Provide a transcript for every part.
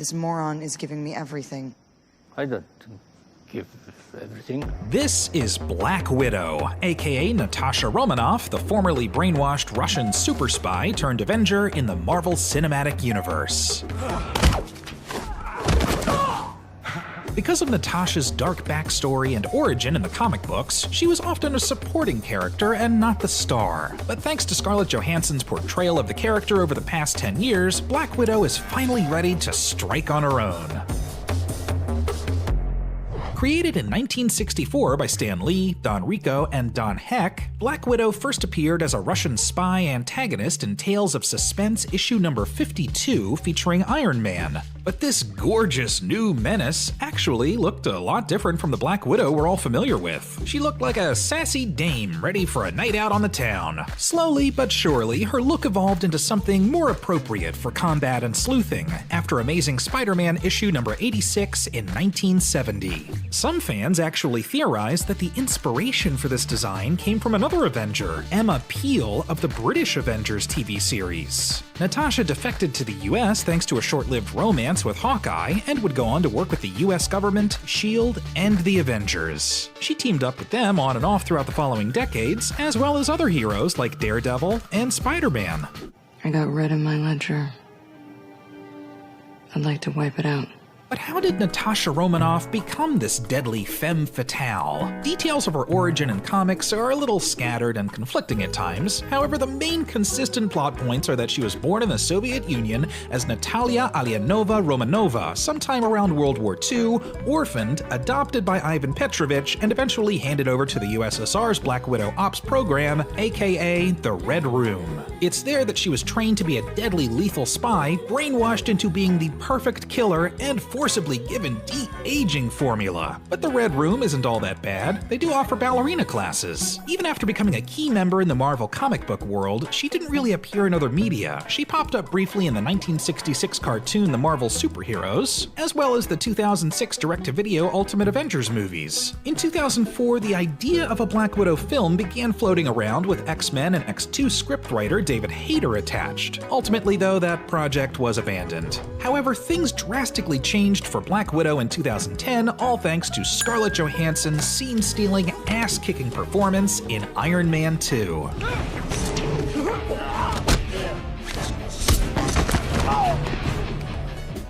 this moron is giving me everything. I don't give everything. This is Black Widow, aka Natasha Romanoff, the formerly brainwashed Russian super spy turned Avenger in the Marvel Cinematic Universe. Because of Natasha's dark backstory and origin in the comic books, she was often a supporting character and not the star. But thanks to Scarlett Johansson's portrayal of the character over the past 10 years, Black Widow is finally ready to strike on her own. Created in 1964 by Stan Lee, Don Rico, and Don Heck, Black Widow first appeared as a Russian spy antagonist in Tales of Suspense issue number 52 featuring Iron Man. But this gorgeous new menace actually looked a lot different from the Black Widow we're all familiar with. She looked like a sassy dame ready for a night out on the town. Slowly but surely, her look evolved into something more appropriate for combat and sleuthing after Amazing Spider-Man issue number 86 in 1970. Some fans actually theorized that the inspiration for this design came from another Avenger, Emma Peel of the British Avengers TV series. Natasha defected to the US thanks to a short-lived romance with Hawkeye and would go on to work with the US government, S.H.I.E.L.D., and the Avengers. She teamed up with them on and off throughout the following decades, as well as other heroes like Daredevil and Spider-Man. I got red in my ledger. I'd like to wipe it out. But how did Natasha Romanoff become this deadly femme fatale? Details of her origin in comics are a little scattered and conflicting at times. However, the main consistent plot points are that she was born in the Soviet Union as Natalia Alianova Romanova sometime around World War II, orphaned, adopted by Ivan Petrovich, and eventually handed over to the USSR's Black Widow Ops program, aka the Red Room. It's there that she was trained to be a deadly lethal spy, brainwashed into being the perfect killer, and forcibly given de-aging formula. But the Red Room isn't all that bad. They do offer ballerina classes. Even after becoming a key member in the Marvel comic book world, she didn't really appear in other media. She popped up briefly in the 1966 cartoon The Marvel Superheroes, as well as the 2006 direct-to-video Ultimate Avengers movies. In 2004, the idea of a Black Widow film began floating around with X-Men and X2 scriptwriter David Hayter attached. Ultimately, though, that project was abandoned. However, things drastically changed for Black Widow in 2010, all thanks to Scarlett Johansson's scene-stealing, ass-kicking performance in Iron Man 2.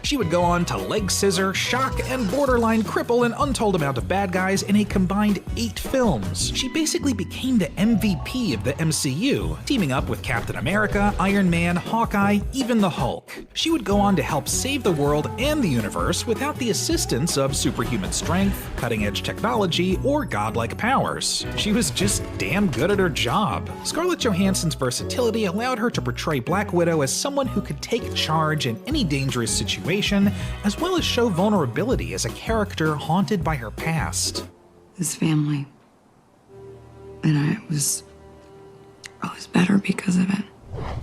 She would go on to leg scissor, shock, and borderline cripple an untold amount of bad guys in a combined 8 films. She basically became the MVP of the MCU, teaming up with Captain America, Iron Man, Hawkeye, even the Hulk. She would go on to help save the world and the universe without the assistance of superhuman strength, cutting-edge technology, or godlike powers. She was just damn good at her job. Scarlett Johansson's versatility allowed her to portray Black Widow as someone who could take charge in any dangerous situation, as well as show vulnerability as a character haunted by her past. This family. And I was better because of it.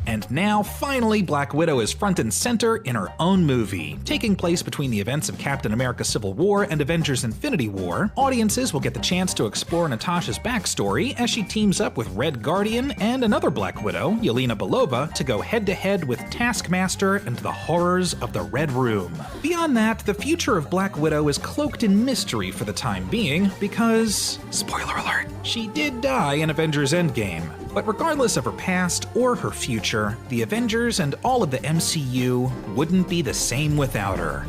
And now, finally, Black Widow is front and center in her own movie. Taking place between the events of Captain America Civil War and Avengers Infinity War, audiences will get the chance to explore Natasha's backstory as she teams up with Red Guardian and another Black Widow, Yelena Belova, to go head-to-head with Taskmaster and the horrors of the Red Room. Beyond that, the future of Black Widow is cloaked in mystery for the time being because, spoiler alert, she did die in Avengers Endgame. But regardless of her past or her future, the Avengers and all of the MCU wouldn't be the same without her.